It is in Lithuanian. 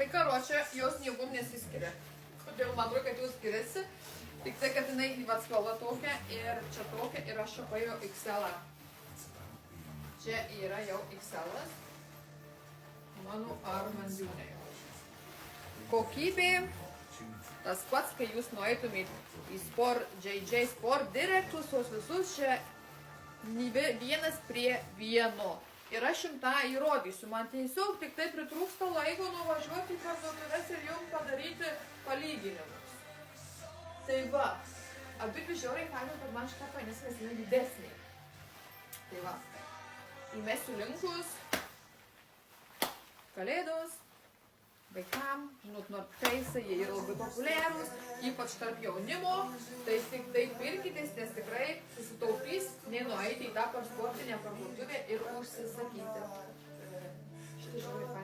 Tai karočią, jos niekom nesiskiria. Todėl man atrodo, kad jos skiriasi. Tik tai, kad jinai vat spalva tokia ir čia tokia ir aš čia paėjau XL. Čia yra jau XL. Mano armandiūnė. Kokybė. Tas pats, kai jūs nueitumėt į JJ Sport direktus, os visus čia vienas prie vieno. Ir aš jums tą įrodysiu. Man tiesiog tik tai pritrūksta laiko nuvažiuoti į parduotuves ir jums padaryti palyginimus. Tai va, abidvi žiauriai fainų, kad man šitą painės, nes jinai didesnė. Tai va, įmesiu linkus, kalėdos, vaikam, žinot, North Face, jie yra labai populiarūs, ypač tarp jaunimo, tai tik tai pirkitės, nes tikrai susitaupys, nei nueiti į tą sportinę parduotuvę ir užsisakyti. Šitai žiauriai fainai.